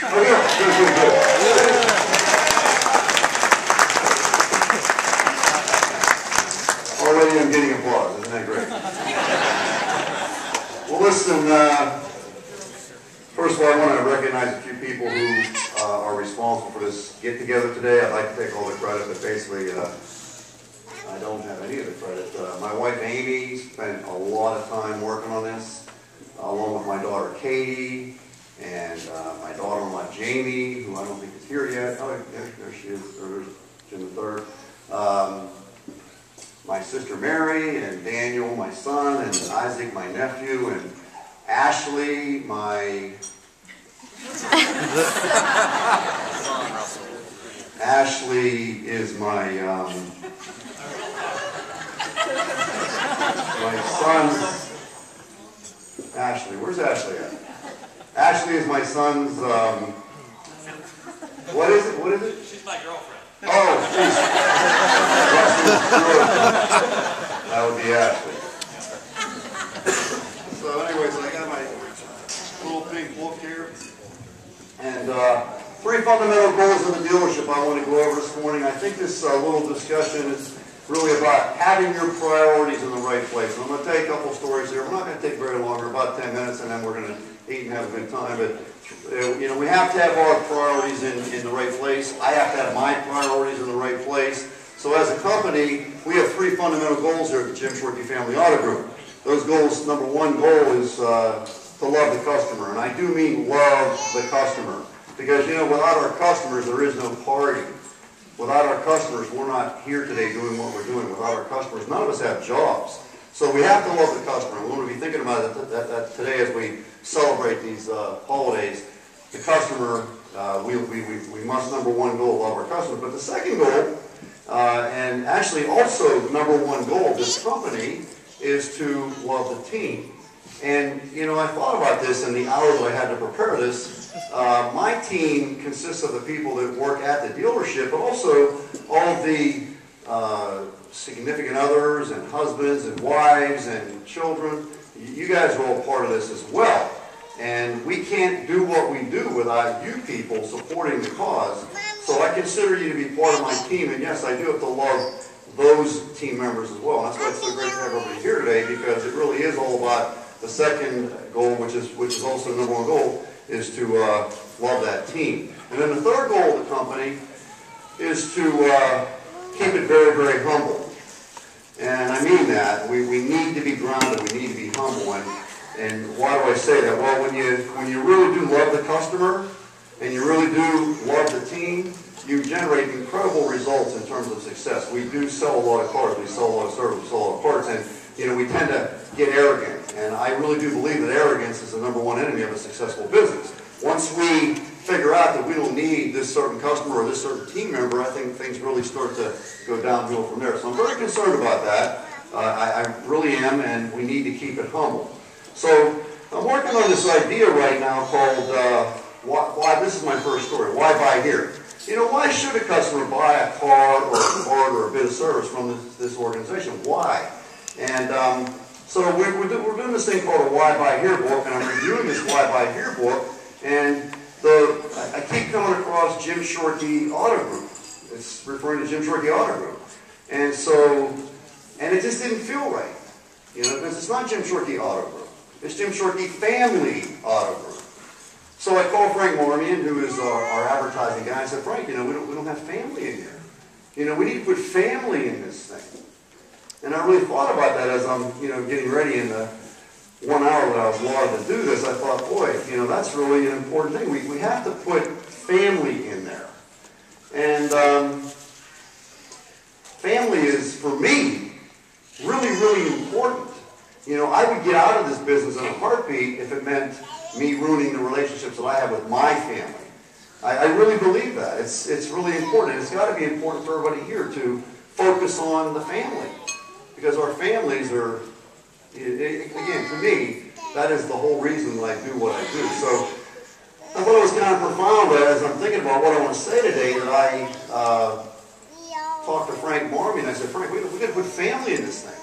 Oh, yeah. Good. Already I'm getting applause. Isn't that great? Well, listen, first of all, I want to recognize a few people who are responsible for this get-together today. I'd like to take all the credit, but basically I don't have any of the credit. My wife, Amy, spent a lot of time working on this, along with my daughter, Katie, and my daughter-in-law, Jamie, who I don't think is here yet. Oh, yeah, there she is. There's Jim the Third. My sister Mary, and Daniel, my son, and Isaac, my nephew, and Ashley, my... Ashley is my son's... Ashley, where's Ashley at? Ashley is my son's, what is it? What is it? She's my girlfriend. Oh, she's... That would be Ashley. So anyways, I got my little pink book here. And 3 fundamental goals of the dealership I want to go over this morning. I think this little discussion is really about having your priorities in the right place. I'm going to tell you a couple stories here. We're not going to take very long, about 10 minutes, and then we're going to eat and have a good time. But you know, we have to have our priorities in the right place. I have to have my priorities in the right place. So as a company, we have 3 fundamental goals here at the Jim Shorkey Family Auto Group. Those goals, number 1 goal is to love the customer. And I do mean love the customer. Because, you know, without our customers, there is no party. Without our customers, we're not here today doing what we're doing. Without our customers, none of us have jobs. So we have to love the customer. We want to be thinking about that today as we celebrate these holidays. The customer, we must, number 1 goal, love our customer. But the second goal, and actually also number 1 goal of this company, is to love the team. And, you know, I thought about this in the hour that I had to prepare this. My team consists of the people that work at the dealership, but also all of the significant others and husbands and wives and children. You guys are all part of this as well. And we can't do what we do without you people supporting the cause. So I consider you to be part of my team. And yes, I do have to love those team members as well. And that's why it's so great to have everybody here today, because it really is all about the second goal, which is also the number 1 goal, is to love that team. And then the third goal of the company is to keep it very, very humble. And I mean that. We need to be grounded. We need to be humble. And why do I say that? Well, when you really do love the customer and you really do love the team, you generate incredible results in terms of success. We do sell a lot of cars. We sell a lot of service. We sell a lot of parts. And, you know, we tend to get arrogant. And I really do believe that arrogance is the number 1 enemy of a successful business. Once we figure out that we don't need this certain customer or this certain team member, I think things really start to go downhill from there. So I'm very concerned about that. I really am, and we need to keep it humble. So I'm working on this idea right now called, why this is my first story, why buy here? You know, why should a customer buy a car or a part or a bit of service from this organization? Why? And so we're doing this thing called a Why Buy Here book, and I'm reviewing this Why Buy Here book, and I keep coming across Jim Shorkey Auto Group. It's referring to Jim Shorkey Auto Group. And so, and it just didn't feel right. You know, because it's not Jim Shorkey Auto Group. It's Jim Shorkey Family Auto Group. So I called Frank Marmion, who is our advertising guy. I said, Frank, you know, we don't have family in here. You know, we need to put family in this thing. And I really thought about that as I'm, you know, getting ready in the 1 hour that I was allotted to do this. I thought, boy, you know, that's really an important thing. We have to put family in there. And family is, for me, really, really important. You know, I would get out of this business in a heartbeat if it meant me ruining the relationships that I have with my family. I really believe that. It's really important. It's got to be important for everybody here to focus on the family. Because our families are, again, to me, that is the whole reason that I do what I do. So I thought it was kind of profound as I'm thinking about what I want to say today that I talked to Frank Marmion. I said, Frank, we got to put family in this thing.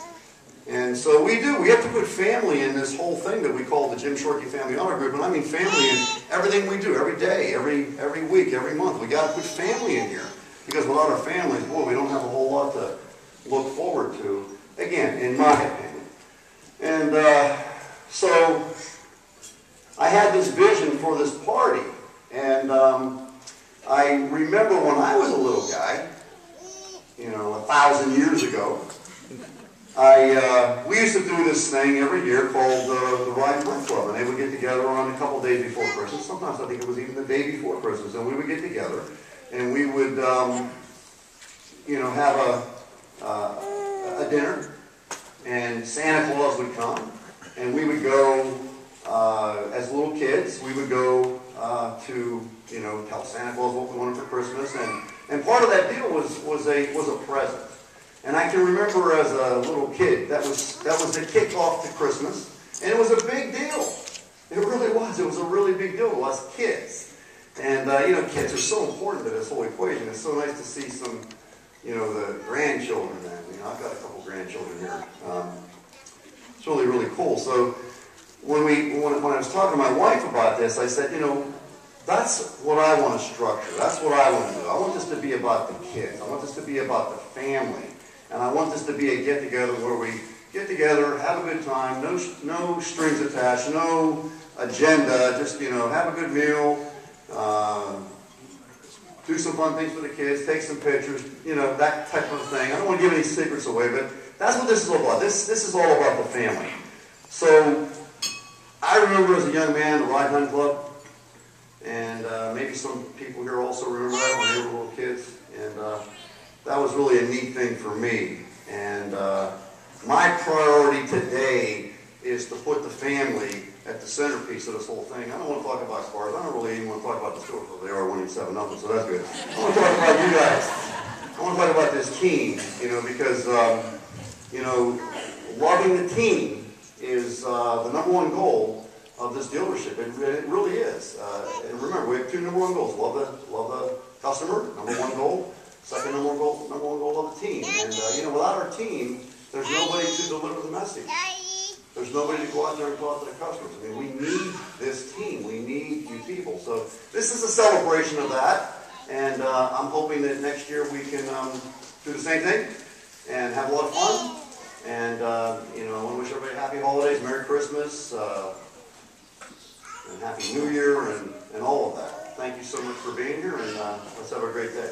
And so we do. We have to put family in this whole thing that we call the Jim Shorkey Family Auto Group. And I mean family everything we do, every day, every week, every month. We got to put family in here. Because without our families, boy, we don't have a whole lot to look forward to, again, in my opinion. And so I had this vision for this party. And I remember when I was a little guy, 1,000 years ago, we used to do this thing every year called the Ride Hunt Club, and they would get together on a couple days before Christmas. Sometimes I think it was even the day before Christmas, and we would get together, and we would, have a dinner, and Santa Claus would come, and we would go, as little kids, we would go to, tell Santa Claus what we wanted for Christmas, and part of that deal was a present. And I can remember as a little kid, that was the kickoff to Christmas, and it was a big deal. It really was. It was a really big deal to us kids. And, kids are so important to this whole equation. It's so nice to see some, the grandchildren. And, I've got a couple grandchildren here. It's really, really cool. So when I was talking to my wife about this, I said, that's what I want to structure. That's what I want to do. I want this to be about the kids. I want this to be about the family. And I want this to be a get-together where we get together, have a good time, no strings attached, no agenda, just, have a good meal, do some fun things for the kids, take some pictures, that type of thing. I don't want to give any secrets away, but that's what this is all about. This is all about the family. So I remember as a young man the Ride Hunt Club, and maybe some people here also remember that when they were little kids. And that was really a neat thing for me. And my priority today is to put the family at the centerpiece of this whole thing. I don't want to talk about cars. I don't really even want to talk about the Steelers, because they are winning 7-0, so that's good. I want to talk about you guys. I want to talk about this team, because, loving the team is the number one goal of this dealership. It really is. And remember, we have two number one goals. Love the customer, number one goal. Second number one goal of the team. And without our team, there's nobody to deliver the message. There's nobody to go out there and talk to the customers. I mean, we need this team. We need you people. So this is a celebration of that. And I'm hoping that next year we can do the same thing and have a lot of fun. And, I want to wish everybody happy holidays, Merry Christmas, and Happy New Year, and all of that. Thank you so much for being here, and let's have a great day.